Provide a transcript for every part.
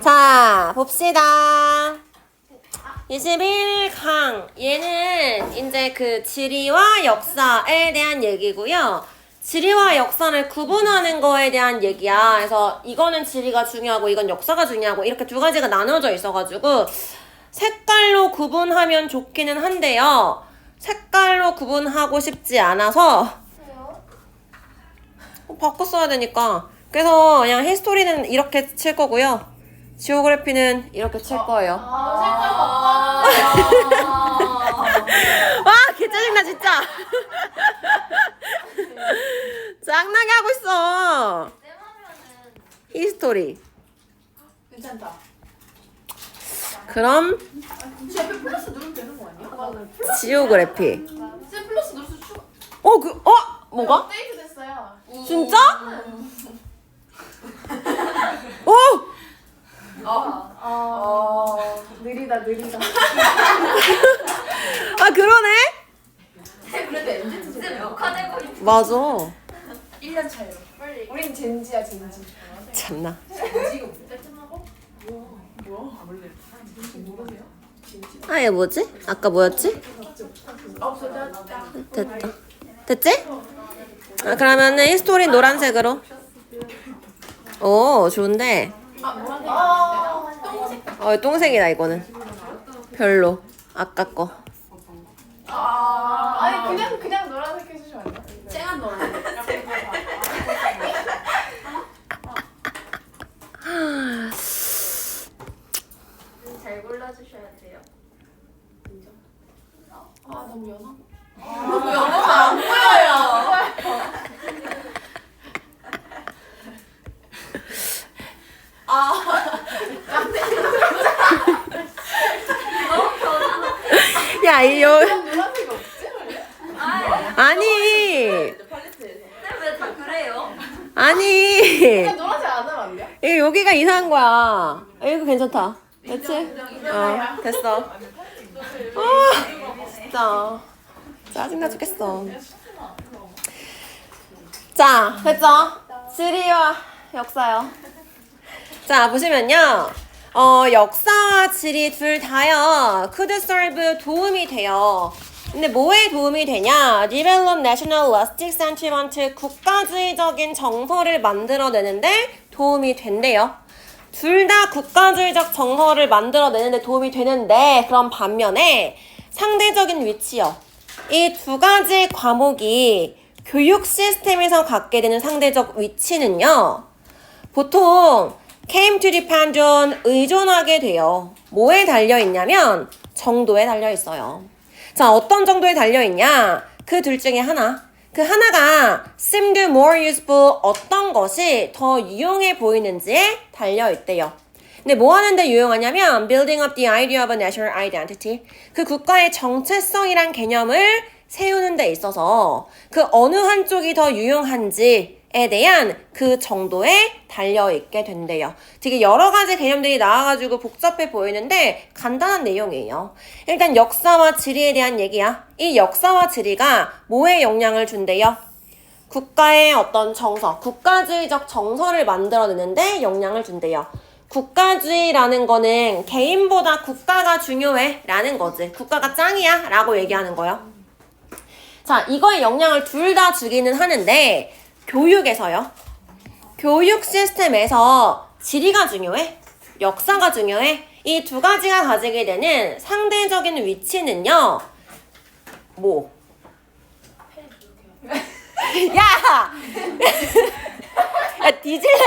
자, 봅시다. 21강. 얘는 이제 그 지리와 역사에 대한 얘기고요. 지리와 역사를 구분하는 거에 대한 얘기야. 그래서 이거는 지리가 중요하고 이건 역사가 중요하고 이렇게 두 가지가 나눠져 있어가지고 색깔로 구분하면 좋기는 한데요. 색깔로 구분하고 싶지 않아서 바꿔 써야 되니까. 그래서 그냥 히스토리는 이렇게 칠 거고요. 지오그래피는 이렇게 칠 거예요. 와, 개 짜증나 진짜. 짱나게 하고 있어. 히스토리. 괜찮다. 그럼 쟤 옆에 플러스 누르면 되는 거 아니야? 지오그래피. 쟤 플러스 누를 수 추가. 뭐가? 업데이트 됐어요. 진짜? 오! 느리다. 아, 그러네? 그래도 엔진 주세요. 맞아. 1년 차이로. 빨리. 우린 젠지야 젠지. 참나. 지금 떼끔하고? 뭐야? 원래 모르세요? 아, 얘 뭐지? 아까 뭐였지? 없어졌다. 됐다. 됐지? 아, 그러면은 히스토리 노란색으로. 오, 좋은데. 똥색. 똥색이다, 이거는. 별로. 아까 거. 아니 그냥 노란색 해주시면 안 돼요? 쨍한 노란색. 잘 골라주셔야 돼요. 너무 연하. 너무 연하면 안 보여요. 야, 노란색이 없지 원래? 아니. 왜 다 그래요? 아니. 그냥 노란색 안 하면 안 돼요? 여기가 이상한 거야. 이거 괜찮다. 됐지? 됐어. 진짜. 짜증나 죽겠어. 자, 됐죠? 지리와 역사요. 자, 보시면요. 역사와 지리 둘 다요. could serve 도움이 돼요. 근데 뭐에 도움이 되냐? develop nationalistic sentiment, 국가주의적인 정서를 만들어내는데 도움이 된대요. 둘 다 국가주의적 정서를 만들어내는데 도움이 되는데, 그럼 반면에 상대적인 위치요. 이 두 가지 과목이 교육 시스템에서 갖게 되는 상대적 위치는요. 보통 came to depend on, 의존하게 돼요. 뭐에 달려있냐면 정도에 달려있어요. 자, 어떤 정도에 달려있냐? 그 둘 중에 하나. 그 하나가 seemed more useful, 어떤 것이 더 유용해 보이는지에 달려있대요. 근데 뭐 하는데 유용하냐면 building up the idea of a national identity, 그 국가의 정체성이란 개념을 세우는 데 있어서 그 어느 한쪽이 더 유용한지에 대한 그 정도에 달려있게 된대요. 되게 여러 가지 개념들이 나와가지고 복잡해 보이는데 간단한 내용이에요. 일단 역사와 지리에 대한 얘기야. 이 역사와 지리가 뭐에 영향을 준대요? 국가의 어떤 정서, 국가주의적 정서를 만들어내는데 영향을 준대요. 국가주의라는 거는 개인보다 국가가 중요해 라는 거지. 국가가 짱이야 라고 얘기하는 거예요. 자, 이거에 영향을 둘 다 주기는 하는데 교육에서요. 교육 시스템에서 지리가 중요해? 역사가 중요해? 이 두 가지가 가지게 되는 상대적인 위치는요. 뭐? 야! 야, 뒤질래?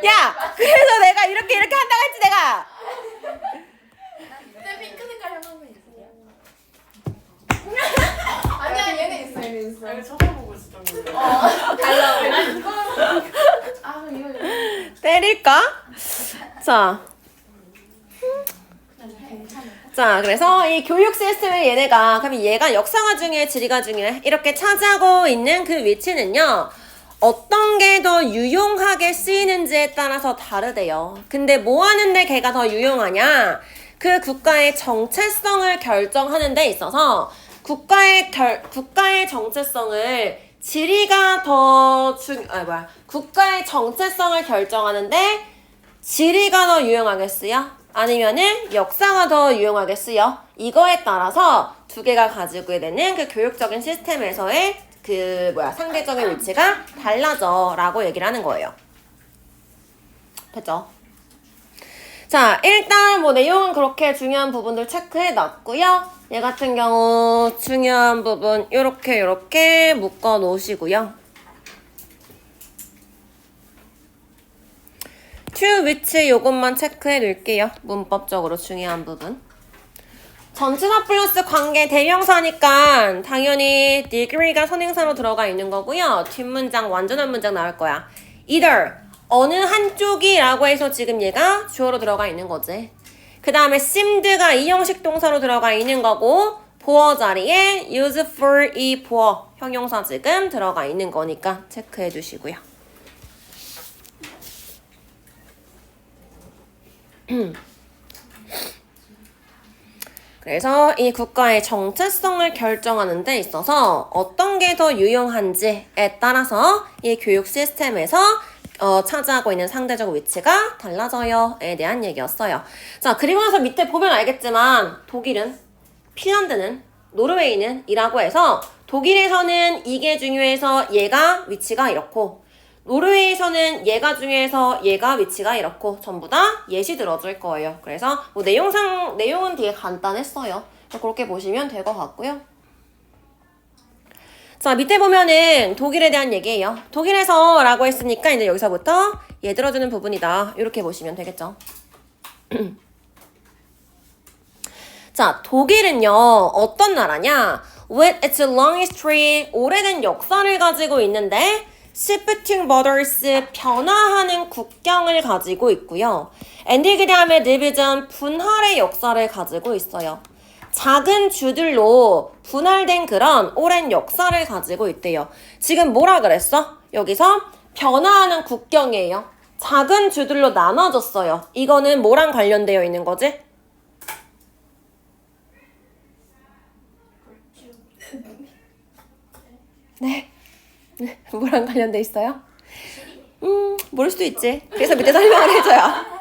야! 그래서 내가 이렇게 한다고 했지, 내가! 내 핑크 색깔 하나만 있어요. 아니야 얘는 있어. 이거 쳐다보고 있어. 달라고. 이거. 때릴까? 자, 그래서 이 교육 시스템을 그럼 얘가 역사가 중요해, 지리가 중요해? 이렇게 차지하고 있는 그 위치는요. 어떤 게 더 유용하게 쓰이는지에 따라서 다르대요. 근데 뭐 하는데 걔가 더 유용하냐? 그 국가의 정체성을 결정하는 데 있어서 국가의 정체성을 지리가 더 국가의 정체성을 결정하는데 지리가 더 유용하겠어요? 아니면은 역사가 더 유용하겠어요? 이거에 따라서 두 개가 가지고 되는 그 교육적인 시스템에서의 상대적인 위치가 달라져 라고 얘기를 하는 거예요. 됐죠? 자, 일단 내용은 그렇게 중요한 부분들 체크해 놨고요. 얘 같은 경우 중요한 부분 요렇게 묶어 놓으시고요. to which 요것만 체크해 놓을게요. 문법적으로 중요한 부분. 전치사 플러스 관계 대명사니까 당연히 degree가 선행사로 들어가 있는 거고요. 뒷문장 완전한 문장 나올 거야. either 어느 한쪽이 라고 해서 지금 얘가 주어로 들어가 있는 거지. 그 다음에 seemed가 이형식 동사로 들어가 있는 거고 보어 자리에 use for 이 보어 형용사 지금 들어가 있는 거니까 체크해 주시고요. 그래서 이 국가의 정체성을 결정하는 데 있어서 어떤 게 더 유용한지에 따라서 이 교육 시스템에서 차지하고 있는 상대적 위치가 달라져요에 대한 얘기였어요. 자, 그리고 나서 밑에 보면 알겠지만 독일은, 핀란드는, 노르웨이는 이라고 해서 독일에서는 이게 중요해서 얘가 위치가 이렇고 노르웨이에서는 얘가 중요해서 얘가 위치가 이렇고 전부 다 예시 들어줄 거예요. 그래서 내용은 되게 간단했어요. 그렇게 보시면 될 것 같고요. 자, 밑에 보면은 독일에 대한 얘기예요. 독일에서 라고 했으니까 이제 여기서부터 얘 들어주는 부분이다. 이렇게 보시면 되겠죠. 자, 독일은요, 어떤 나라냐? With its long history, 오래된 역사를 가지고 있는데 shifting borders, 변화하는 국경을 가지고 있고요. and 그 다음에 division, 분할의 역사를 가지고 있어요. 작은 주들로 분할된 그런 오랜 역사를 가지고 있대요. 지금 뭐라 그랬어? 여기서 변화하는 국경이에요. 작은 주들로 나눠졌어요. 이거는 뭐랑 관련되어 있는 거지? 네. 뭐랑 관련돼 있어요? 모를 수도 있지. 그래서 밑에 설명을 해줘요.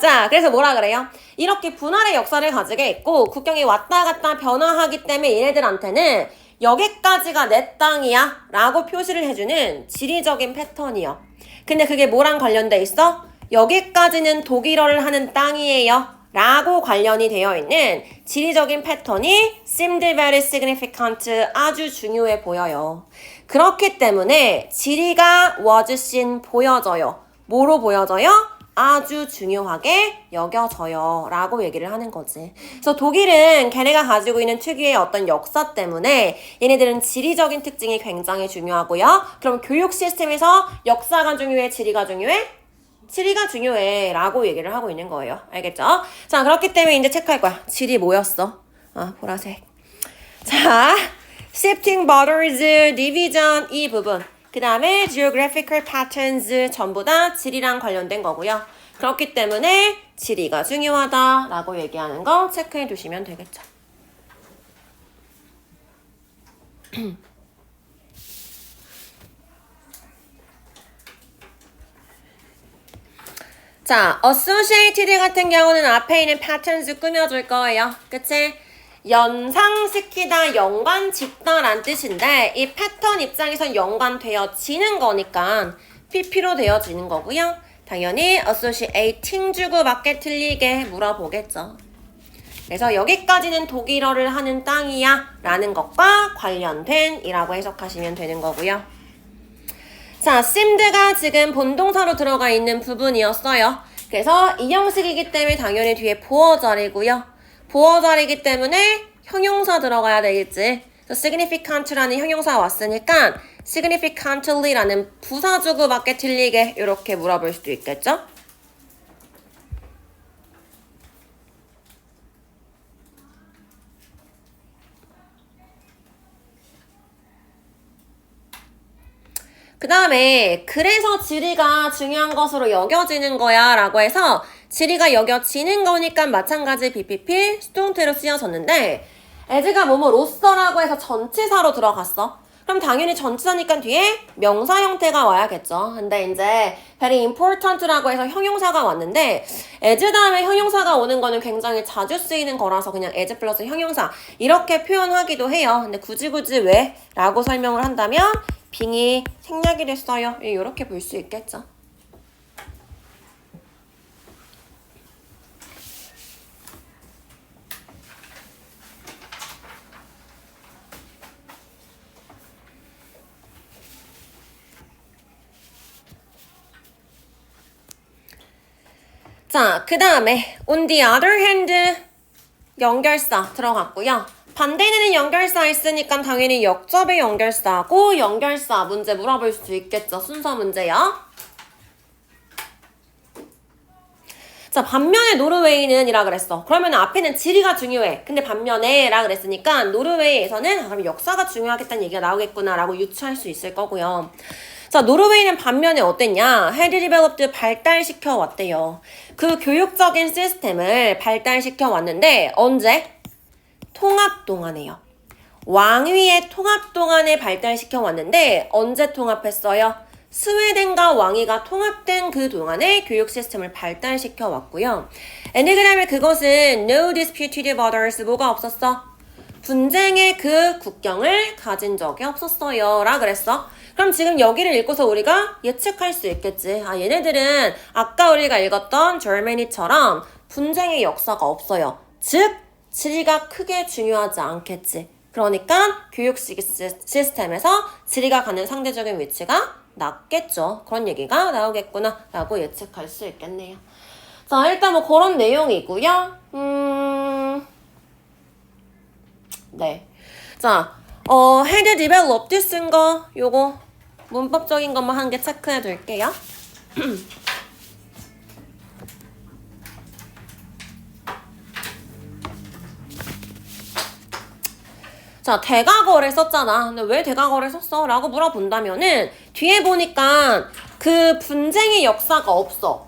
자, 그래서 뭐라 그래요? 이렇게 분할의 역사를 가지게 있고 국경이 왔다 갔다 변화하기 때문에 얘네들한테는 여기까지가 내 땅이야 라고 표시를 해주는 지리적인 패턴이요. 근데 그게 뭐랑 관련돼 있어? 여기까지는 독일어를 하는 땅이에요 라고 관련이 되어 있는 지리적인 패턴이 seemed very significant, 아주 중요해 보여요. 그렇기 때문에 지리가 was seen, 보여져요. 뭐로 보여져요? 아주 중요하게 여겨져요 라고 얘기를 하는 거지. 그래서 독일은 걔네가 가지고 있는 특유의 어떤 역사 때문에 얘네들은 지리적인 특징이 굉장히 중요하고요. 그럼 교육 시스템에서 역사가 중요해? 지리가 중요해? 지리가 중요해 라고 얘기를 하고 있는 거예요. 알겠죠? 자, 그렇기 때문에 이제 체크할 거야. 지리 뭐였어? 보라색. 자, shifting borders, division 이 부분. 그 다음에 geographical patterns 전부 다 지리랑 관련된 거고요. 그렇기 때문에 지리가 중요하다 라고 얘기하는 거 체크해 두시면 되겠죠. 자, associated 같은 경우는 앞에 있는 patterns 꾸며줄 거예요. 그치? 연상시키다, 연관짓다 란 뜻인데 이 패턴 입장에선 연관되어지는 거니까 PP로 되어지는 거고요. 당연히 associating 주고 맞게 틀리게 물어보겠죠. 그래서 여기까지는 독일어를 하는 땅이야 라는 것과 관련된 이라고 해석하시면 되는 거고요. 자, seemed가 지금 본동사로 들어가 있는 부분이었어요. 그래서 이 형식이기 때문에 당연히 뒤에 보어 자리고요. 보어 자리이기 때문에 형용사 들어가야 되겠지. 그래서 significant라는 형용사가 왔으니까 significantly라는 부사 주고 맞게 틀리게 이렇게 물어볼 수도 있겠죠. 그 다음에 그래서 지리가 중요한 것으로 여겨지는 거야 라고 해서 지리가 여겨지는 거니까 마찬가지 BPP 수동태로 쓰여졌는데 as가 뭐뭐로서라고 해서 전치사로 들어갔어. 그럼 당연히 전치사니까 뒤에 명사 형태가 와야겠죠. 근데 이제 very important라고 해서 형용사가 왔는데 as 다음에 형용사가 오는 거는 굉장히 자주 쓰이는 거라서 그냥 as 플러스 형용사 이렇게 표현하기도 해요. 근데 굳이 왜? 라고 설명을 한다면 빙이 생략이 됐어요. 이렇게 볼 수 있겠죠. 자, 그 다음에 on the other hand 연결사 들어갔고요. 반대는 연결사 있으니까 당연히 역접의 연결사고 연결사 문제 물어볼 수 있겠죠. 순서 문제요. 자, 반면에 노르웨이는 이라 그랬어. 그러면 앞에는 지리가 중요해. 근데 반면에 라 그랬으니까 노르웨이에서는 그럼 역사가 중요하겠다는 얘기가 나오겠구나 라고 유추할 수 있을 거고요. 자, 노르웨이는 반면에 어땠냐? had developed 발달시켜 왔대요. 그 교육적인 시스템을 발달시켜 왔는데 언제? 통합 동안에요. 왕위의 통합 동안에 발달시켜 왔는데 언제 통합했어요? 스웨덴과 왕위가 통합된 그 동안에 교육 시스템을 발달시켜 왔고요. 그다음에 그것은 no disputed borders 뭐가 없었어? 분쟁의 그 국경을 가진 적이 없었어요 라 그랬어. 그럼 지금 여기를 읽고서 우리가 예측할 수 있겠지. 아, 얘네들은 아까 우리가 읽었던 Germany처럼 분쟁의 역사가 없어요. 즉 지리가 크게 중요하지 않겠지. 그러니까 교육 시스템에서 지리가 가는 상대적인 위치가 낮겠죠. 그런 얘기가 나오겠구나 라고 예측할 수 있겠네요. 자, 일단 뭐 그런 내용이고요. 네. 자, had developed 쓴 거 요거 문법적인 것만 한 개 체크해 둘게요. 자, 대과거를 썼잖아. 근데 왜 대과거를 썼어? 라고 물어본다면은 뒤에 보니까 그 분쟁의 역사가 없어.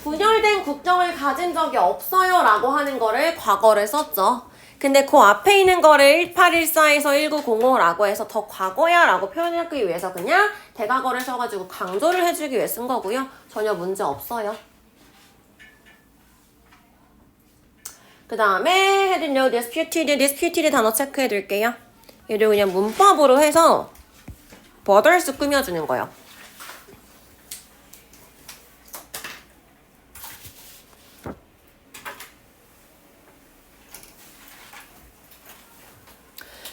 분열된 국경을 가진 적이 없어요 라고 하는 거를 과거를 썼죠. 근데 그 앞에 있는 거를 1814에서 1905라고 해서 더 과거야 라고 표현하기 위해서 그냥 대과거를 써가지고 강조를 해주기 위해 쓴 거고요. 전혀 문제 없어요. 그 다음에 had no disputed 단어 체크해 둘게요. 얘를 그냥 문법으로 해서 borders 꾸며주는 거예요.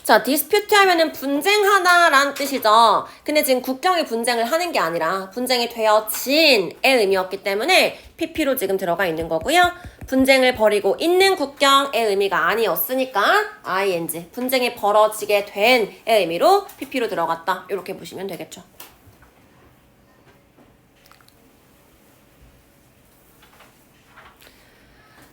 자, dispute 하면은 분쟁하다라는 뜻이죠. 근데 지금 국경이 분쟁을 하는 게 아니라 분쟁이 되어진의 의미였기 때문에 pp로 지금 들어가 있는 거고요. 분쟁을 벌이고 있는 국경의 의미가 아니었으니까 ing, 분쟁이 벌어지게 된의 의미로 pp로 들어갔다. 이렇게 보시면 되겠죠.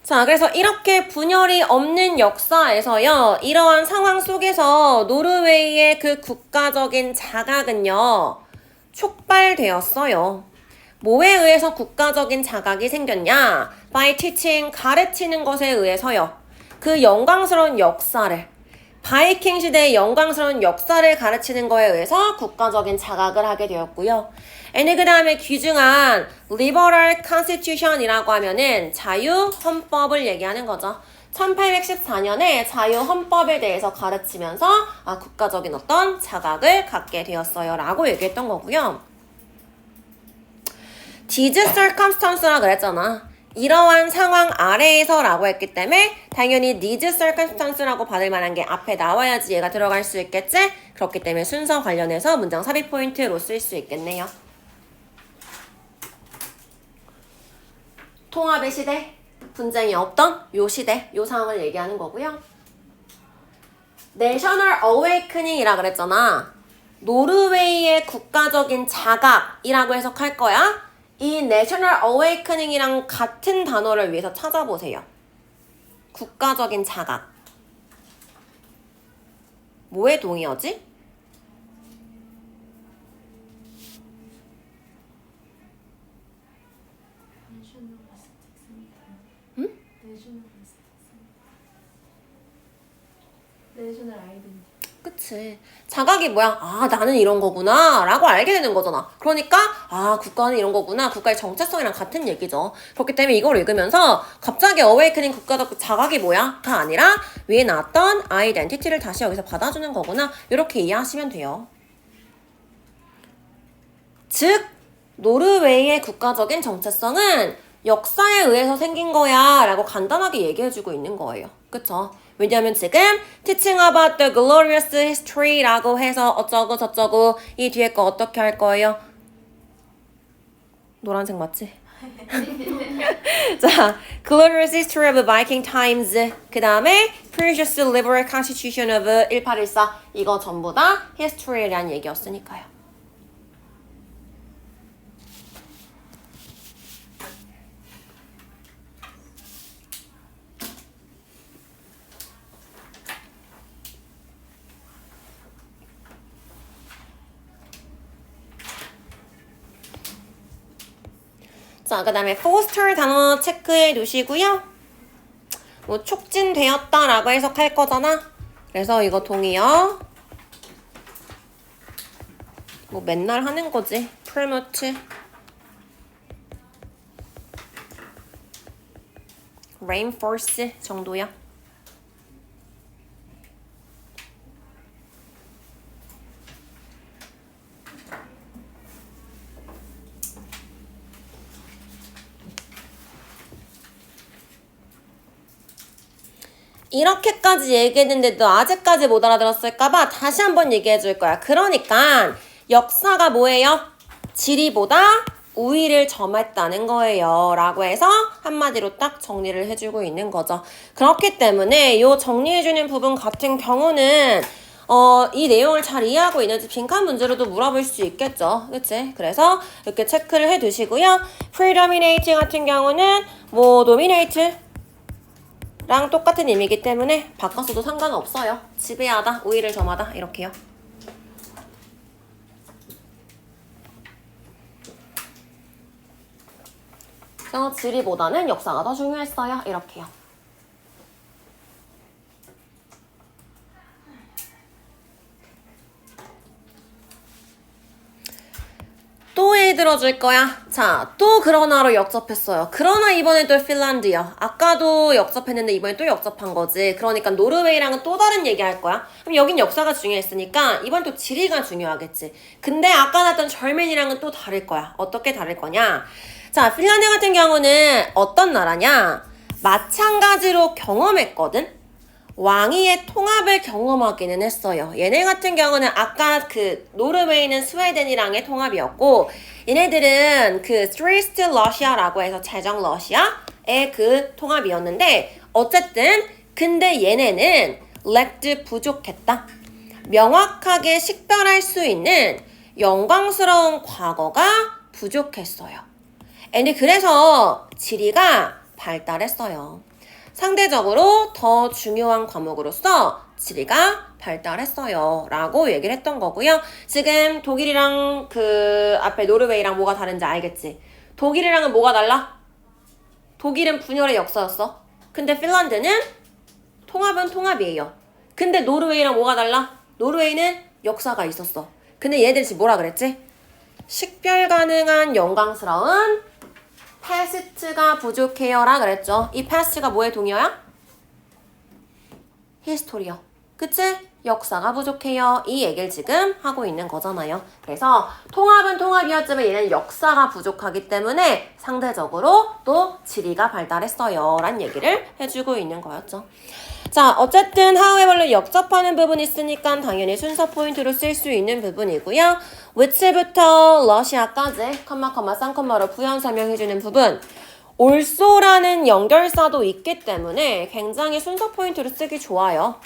자, 그래서 이렇게 분열이 없는 역사에서요, 이러한 상황 속에서 노르웨이의 그 국가적인 자각은요, 촉발되었어요. 뭐에 의해서 국가적인 자각이 생겼냐? By teaching, 가르치는 것에 의해서요. 그 영광스러운 역사를, 바이킹 시대의 영광스러운 역사를 가르치는 거에 의해서 국가적인 자각을 하게 되었고요. 그 다음에 귀중한 liberal constitution이라고 하면은 자유헌법을 얘기하는 거죠. 1814년에 자유헌법에 대해서 가르치면서 국가적인 어떤 자각을 갖게 되었어요 라고 얘기했던 거고요. These circumstance라 그랬잖아. 이러한 상황 아래에서 라고 했기 때문에 당연히 these circumstance라고 받을 만한 게 앞에 나와야지 얘가 들어갈 수 있겠지? 그렇기 때문에 순서 관련해서 문장 삽입 포인트로 쓸 수 있겠네요. 통합의 시대, 분쟁이 없던 요 시대, 요 상황을 얘기하는 거고요. National Awakening이라 그랬잖아. 노르웨이의 국가적인 자각이라고 해석할 거야. 이 National Awakening이랑 같은 단어를 위해서 찾아보세요. 국가적인 자각. 뭐의 동의어지? 내셔널 아이덴티. 그치. 자각이 뭐야? 아, 나는 이런 거구나. 라고 알게 되는 거잖아. 그러니까, 아, 국가는 이런 거구나. 국가의 정체성이랑 같은 얘기죠. 그렇기 때문에 이걸 읽으면서 갑자기 어웨이크닝 국가적 자각이 뭐야? 가 아니라 위에 나왔던 아이덴티티를 다시 여기서 받아주는 거구나. 이렇게 이해하시면 돼요. 즉, 노르웨이의 국가적인 정체성은 역사에 의해서 생긴 거야 라고 간단하게 얘기해주고 있는 거예요. 그쵸? 왜냐면 지금 teaching about the glorious history 라고 해서 어쩌고 저쩌고 이 뒤에 거 어떻게 할 거예요? 노란색 맞지? 자, glorious history of Viking times 그 다음에 precious liberal constitution of 1814 이거 전부 다 history에 대한 얘기였으니까요. 자, 그 다음에 foster 단어 체크해 두시고요. 뭐 촉진되었다 라고 해석할 거잖아. 그래서 이거 동의어. 뭐 맨날 하는 거지. promote, reinforce 정도야. 이렇게까지 얘기했는데도 아직까지 못 알아들었을까봐 다시 한번 얘기해 줄 거야. 그러니까 역사가 뭐예요? 지리보다 우위를 점했다는 거예요. 라고 해서 한마디로 딱 정리를 해주고 있는 거죠. 그렇기 때문에 이 정리해주는 부분 같은 경우는 이 내용을 잘 이해하고 있는지 빈칸 문제로도 물어볼 수 있겠죠. 그치? 그래서 이렇게 체크를 해 두시고요. predominate 같은 경우는 뭐 dominate 랑 똑같은 의미이기 때문에 바꿨어도 상관없어요. 지배하다, 우위를 점하다 이렇게요. 그래서 지리보다는 역사가 더 중요했어요. 이렇게요. 또 예를 들어줄 거야. 자, 또 그러나로 역접했어요. 그러나 이번엔 또 핀란드요. 아까도 역접했는데 이번엔 또 역접한 거지. 그러니까 노르웨이랑은 또 다른 얘기 할 거야. 그럼 여긴 역사가 중요했으니까 이번 또 지리가 중요하겠지. 근데 아까 나왔던 절맨이랑은 또 다를 거야. 어떻게 다를 거냐? 자, 핀란드 같은 경우는 어떤 나라냐? 마찬가지로 경험했거든? 왕위의 통합을 경험하기는 했어요. 얘네 같은 경우는 아까 그 노르웨이는 스웨덴이랑의 통합이었고 얘네들은 그 스트리스트 러시아라고 해서 제정 러시아의 그 통합이었는데 어쨌든 근데 얘네는 렉드 부족했다. 명확하게 식별할 수 있는 영광스러운 과거가 부족했어요. 근데 그래서 지리가 발달했어요. 상대적으로 더 중요한 과목으로서 지리가 발달했어요. 라고 얘기를 했던 거고요. 지금 독일이랑 그 앞에 노르웨이랑 뭐가 다른지 알겠지? 독일이랑은 뭐가 달라? 독일은 분열의 역사였어. 근데 핀란드는 통합은 통합이에요. 근데 노르웨이랑 뭐가 달라? 노르웨이는 역사가 있었어. 근데 얘들 지금 뭐라 그랬지? 식별 가능한 영광스러운 패스트가 부족해요 라 그랬죠. 이 패스트가 뭐의 동의어야? 히스토리요. 그치? 역사가 부족해요. 이 얘기를 지금 하고 있는 거잖아요. 그래서 통합은 통합이었지만 얘는 역사가 부족하기 때문에 상대적으로 또 지리가 발달했어요 란 얘기를 해주고 있는 거였죠. 자, 어쨌든 however로 역접하는 부분이 있으니까 당연히 순서 포인트로 쓸 수 있는 부분이고요. which부터 러시아까지 컴마 쌍컴마로 부연 설명해주는 부분. also라는 연결사도 있기 때문에 굉장히 순서 포인트로 쓰기 좋아요.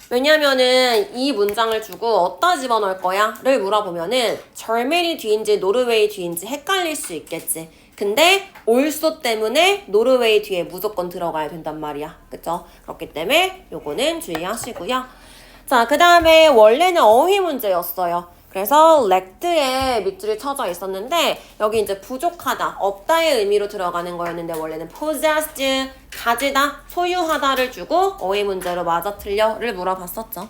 왜냐면은 이 문장을 주고 어디다 집어넣을 거야? 를 물어보면은 절메리 뒤인지 노르웨이 뒤인지 헷갈릴 수 있겠지. 근데 also 때문에 노르웨이 뒤에 무조건 들어가야 된단 말이야. 그쵸? 그렇기 때문에 요거는 주의하시고요. 자, 그 다음에 원래는 어휘 문제였어요. 그래서 렉드에 밑줄이 쳐져 있었는데 여기 이제 부족하다, 없다의 의미로 들어가는 거였는데 원래는 possessed, 가지다, 소유하다를 주고 어휘 문제로 맞아 틀려를 물어봤었죠.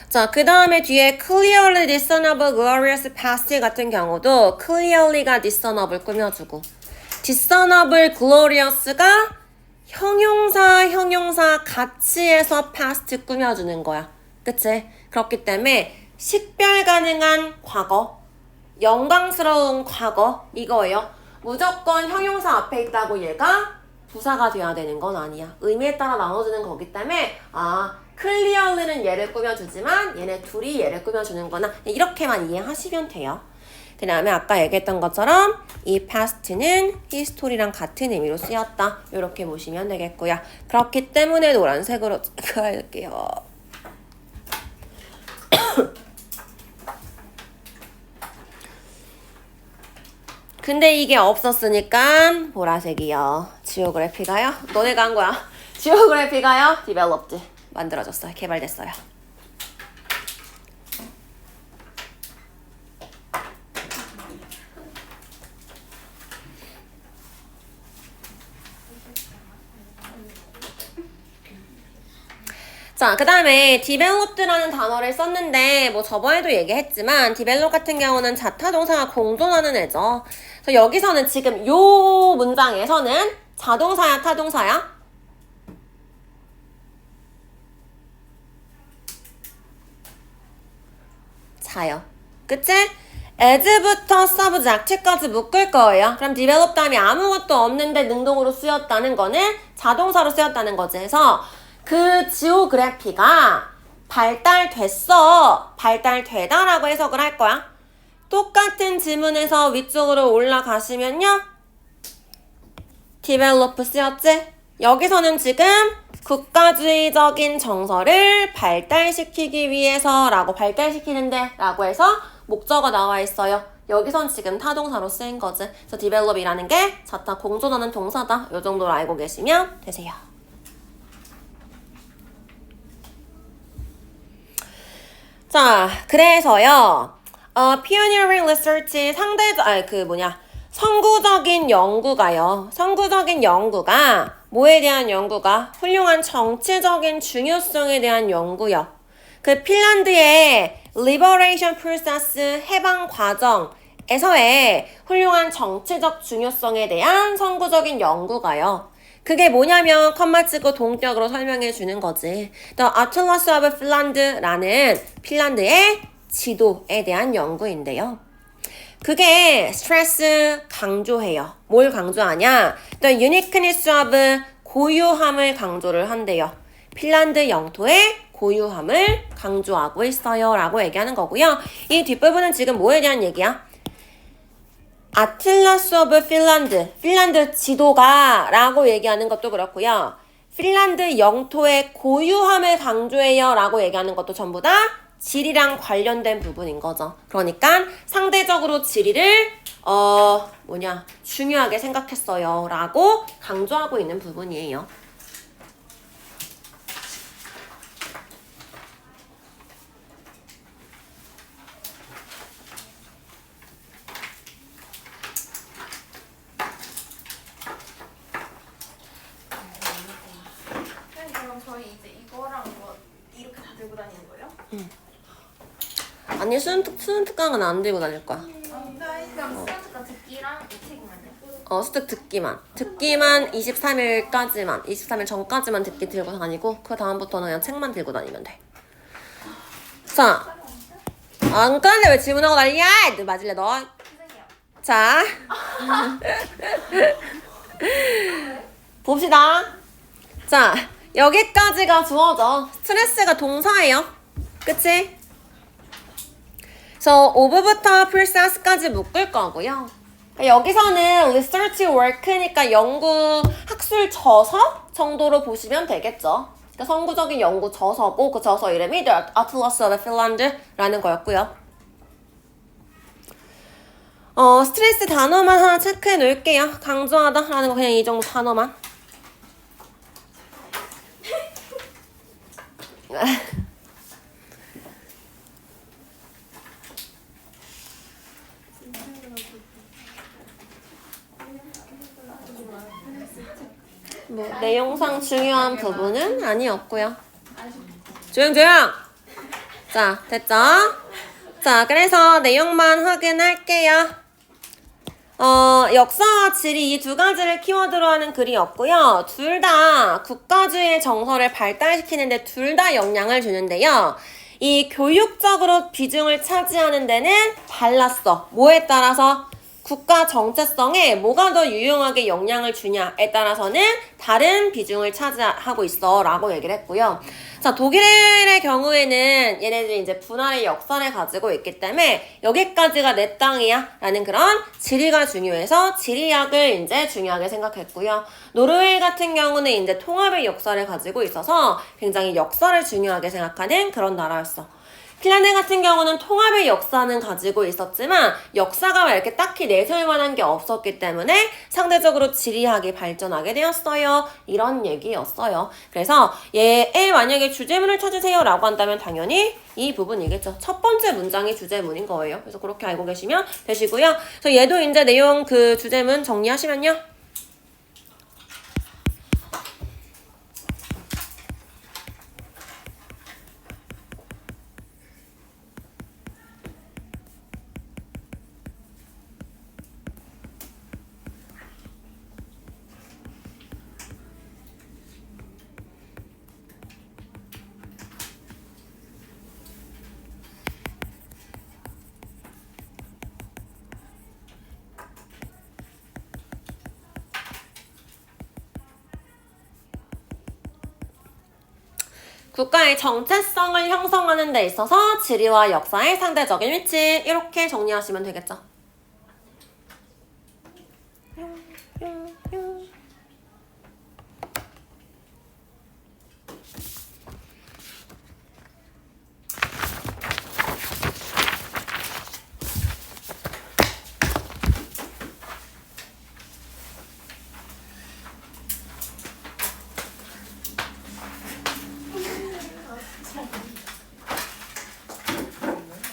자, 그 다음에 뒤에 clearly discernible glorious past 같은 경우도 clearly가 discernible을 꾸며주고 discernible glorious가 형용사 가치에서 past 꾸며주는 거야. 그치? 그렇기 때문에 식별 가능한 과거, 영광스러운 과거 이거예요. 무조건 형용사 앞에 있다고 얘가 부사가 돼야 되는 건 아니야. 의미에 따라 나눠지는 거기 때문에 clearly는 얘를 꾸며주지만 얘네 둘이 얘를 꾸며주는 거나 이렇게만 이해하시면 돼요. 그 다음에 아까 얘기했던 것처럼 이 past는 history랑 같은 의미로 쓰였다. 이렇게 보시면 되겠고요. 그렇기 때문에 노란색으로 찍어볼게요. 근데 이게 없었으니까 보라색이요. 지오그래피가요? 너네가 한 거야. 지오그래피가요? developed. 만들어졌어요. 개발됐어요. 자, 그 다음에 developed라는 단어를 썼는데 뭐 저번에도 얘기했지만 develop 같은 경우는 자타동사가 공존하는 애죠. 그래서 여기서는 지금 요 문장에서는 자동사야 타동사야? 자요. 그치? as부터 subject까지 묶을 거예요. 그럼 develop 다음에 아무것도 없는데 능동으로 쓰였다는 거는 자동사로 쓰였다는 거지. 그래서 그 지오그래피가 발달됐어, 발달되다라고 해석을 할 거야. 똑같은 지문에서 위쪽으로 올라가시면요. develop 쓰였지? 여기서는 지금 국가주의적인 정서를 발달시키기 위해서라고 발달시키는데 라고 해서 목적어 나와 있어요. 여기선 지금 타동사로 쓰인 거지. 그래서 develop이라는 게 자타 공존하는 동사다. 이 정도로 알고 계시면 되세요. 자, 그래서요. pioneering research 선구적인 연구가요. 선구적인 연구가 뭐에 대한 연구가? 훌륭한 정치적인 중요성에 대한 연구요. 그 핀란드의 liberation process 해방 과정에서의 훌륭한 정치적 중요성에 대한 선구적인 연구가요. 그게 뭐냐면 컴마 찍고 동격으로 설명해 주는 거지. The Atlas of Finland라는 핀란드의 지도에 대한 연구인데요. 그게 스트레스 강조해요. 뭘 강조하냐? The uniqueness of 고유함을 강조를 한대요. 핀란드 영토의 고유함을 강조하고 있어요. 라고 얘기하는 거고요. 이 뒷부분은 지금 뭐에 대한 얘기야? 아틀라스 오브 핀란드, 핀란드 지도가 라고 얘기하는 것도 그렇고요. 핀란드 영토의 고유함을 강조해요 라고 얘기하는 것도 전부 다 지리랑 관련된 부분인 거죠. 그러니까 상대적으로 지리를 중요하게 생각했어요 라고 강조하고 있는 부분이에요. 그럼 저희 이제 이거랑 뭐 이렇게 다 들고 다니는 거예요? 아니 수능 특강은 안 들고 다닐 거야. 그럼 스타트가 듣기랑 이 책만요? 수특 듣기만 23일까지만 23일 전까지만 듣기 들고 다니고 그 다음부터는 그냥 책만 들고 다니면 돼. 자, 안 깔래 왜 질문하고 난리야? 너 맞을래 너? 선생님. 자 봅시다. 자, 여기까지가 주어져. 스트레스가 동사예요. 그치? 그래서 of부터 process까지 묶을 거고요. 여기서는 research work니까 연구 학술 저서 정도로 보시면 되겠죠. 그러니까 선구적인 연구 저서고 그 저서 이름이 The Atlas of Finland라는 거였고요. 스트레스 단어만 하나 체크해 놓을게요. 강조하다라는 거 그냥 이 정도 단어만. 뭐 내용상 중요한 부분은 아니었고요. 조용. 자, 됐죠? 자, 그래서 내용만 확인할게요. 역사와 지리 이 두 가지를 키워드로 하는 글이었고요. 둘 다 국가주의 정서를 발달시키는데 둘 다 영향을 주는데요. 이 교육적으로 비중을 차지하는 데는 발랐어. 뭐에 따라서? 국가 정체성에 뭐가 더 유용하게 영향을 주냐에 따라서는 다른 비중을 차지하고 있어 라고 얘기를 했고요. 자, 독일의 경우에는 얘네들이 이제 분할의 역사를 가지고 있기 때문에 여기까지가 내 땅이야 라는 그런 지리가 중요해서 지리학을 이제 중요하게 생각했고요. 노르웨이 같은 경우는 이제 통합의 역사를 가지고 있어서 굉장히 역사를 중요하게 생각하는 그런 나라였어. 핀란드 같은 경우는 통합의 역사는 가지고 있었지만 역사가 막 이렇게 딱히 내세울 만한 게 없었기 때문에 상대적으로 지리학이 발전하게 되었어요. 이런 얘기였어요. 그래서 얘의 만약에 주제문을 찾으세요 라고 한다면 당연히 이 부분이겠죠. 첫 번째 문장이 주제문인 거예요. 그래서 그렇게 알고 계시면 되시고요. 그래서 얘도 이제 내용 그 주제문 정리하시면요. 국가의 정체성을 형성하는 데 있어서 지리와 역사의 상대적인 위치 이렇게 정리하시면 되겠죠.